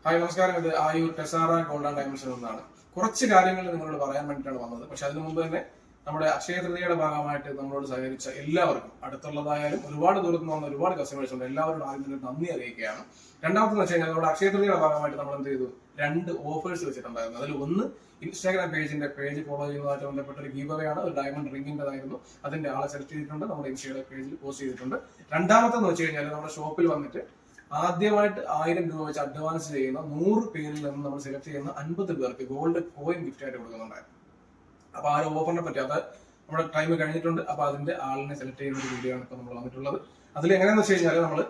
Hi നമസ്കാരം. ഇത് Ayur ടെസാറ gold and ഡയമണ്ട്സിൽ നിന്നാണ്. കുറച്ച് കാര്യങ്ങൾ നിങ്ങളോട് പറയാൻ വേണ്ടിയിട്ടാണ് വന്നത്. പക്ഷെ അതിനു മുമ്പ് തന്നെ നമ്മുടെ അക്ഷയ തൃതീയയുടെ ഭാഗമായിട്ട് നമ്മളോട് സഹകരിച്ച എല്ലാവർക്കും, അടുത്തുള്ളതായാലും ഒരുപാട് ദൂരത്ത് നിന്ന് വന്ന ഒരുപാട് കസ്റ്റമേഴ്സ് ഉണ്ട്, എല്ലാവരോടും ആദ്യം നന്ദി അറിയിക്കുകയാണ്. രണ്ടാമത്തെന്ന് വെച്ച് കഴിഞ്ഞാൽ നമ്മുടെ അക്ഷയ തൃതീയയുടെ ഭാഗമായിട്ട് നമ്മൾ എന്ത് ചെയ്തു, 2 ഓഫേഴ്സ് വെച്ചിട്ടുണ്ടായിരുന്നു. അതിൽ ഒന്ന് ഇൻസ്റ്റാഗ്രാം പേജ് ഫോളോ ചെയ്യുന്നതായിട്ട് ബന്ധപ്പെട്ട ഒരു ഗീവ് അവേ ആണ്. ഒരു ഡയമണ്ട് റിംഗിൻ്റെതായിരുന്നു. അതിന്റെ ആളെ സെലക്ട് ചെയ്തിട്ടുണ്ട്, നമ്മുടെ ഇൻസ്റ്റയുടെ പേജിൽ പോസ്റ്റ് ചെയ്തിട്ടുണ്ട്. രണ്ടാമത്തെന്ന് വെച്ച് കഴിഞ്ഞാൽ നമ്മുടെ ഷോപ്പിൽ വന്നിട്ട് ആദ്യമായിട്ട് 1000 രൂപ വെച്ച് അഡ്വാൻസ് ചെയ്യുന്ന 100 പേരിൽ നിന്ന് നമ്മൾ സെലക്ട് ചെയ്യുന്ന 50 പേർക്ക് ഗോൾഡ് കോയിൻ ഗിഫ്റ്റ് ആയിട്ട് കൊടുക്കുന്നുണ്ടായിരുന്നു. അപ്പൊ ആ ഒരു ഓഫറിനെ പറ്റി അത് നമ്മുടെ ടൈം കഴിഞ്ഞിട്ടുണ്ട്. അപ്പൊ അതിന്റെ ആളിനെ സെലക്ട് ചെയ്യുന്ന ഒരു വീഡിയോ ആണ് ഇപ്പൊ നമ്മൾ വന്നിട്ടുള്ളത്. അതിൽ എങ്ങനെയാണെന്ന് വെച്ച് കഴിഞ്ഞാൽ നമ്മൾ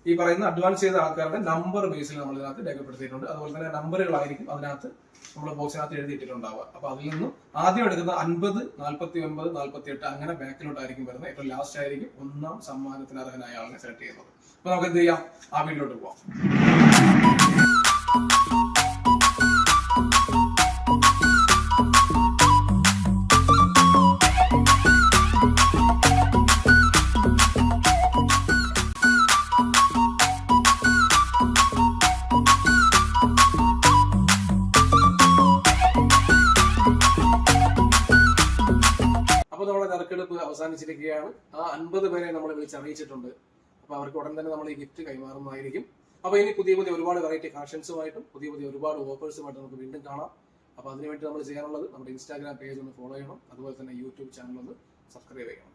ഈ പറയുന്ന അഡ്വാൻസ് ചെയ്ത ആൾക്കാരുടെ നമ്പർ ബേസിൽ നമ്മൾ ഇതിനകത്ത് രേഖപ്പെടുത്തിയിട്ടുണ്ട്. അതുപോലെ തന്നെ നമ്പറുകളായിരിക്കും അതിനകത്ത് നമ്മൾ ബോക്സിനകത്ത് എഴുതിയിട്ടുണ്ടാവുക. അപ്പൊ അതിൽ നിന്നും ആദ്യം എടുക്കുന്ന 50, 49, 48 അങ്ങനെ ബാക്കിലോട്ടായിരിക്കും വരുന്നത്. ഏറ്റവും ലാസ്റ്റ് ആയിരിക്കും 1ാം സമ്മാനത്തിന് അർഹനായ ആളിനെ സെലക്ട് ചെയ്യുന്നത്. അപ്പൊ നമുക്ക് എന്ത് ചെയ്യാം, ആ വീട്ടിലോട്ട് പോവാം. നമ്മുടെ നറുക്കെടുപ്പ് അവസാനിച്ചിരിക്കുകയാണ്. ആ 50 പേരെ നമ്മൾ വിളിച്ചറിയിച്ചിട്ടുണ്ട്. അപ്പൊ അവർക്ക് ഉടൻ തന്നെ നമ്മൾ ഈ ഗിഫ്റ്റ് കൈമാറുന്നതായിരിക്കും. അപ്പൊ ഇനി പുതിയ ഒരുപാട് വെറൈറ്റി കളക്ഷൻസുമായിട്ടും പുതിയ ഒരുപാട് ഓഫേഴ്സുമായിട്ട് നമുക്ക് വീണ്ടും കാണാം. അപ്പൊ അതിനുവേണ്ടി നമ്മൾ ചെയ്യാനുള്ളത് നമ്മുടെ ഇൻസ്റ്റാഗ്രാം പേജ് ഒന്ന് ഫോളോ ചെയ്യണം. അതുപോലെ തന്നെ യൂട്യൂബ് ചാനൽ ഒന്ന് സബ്സ്ക്രൈബ് ചെയ്യണം.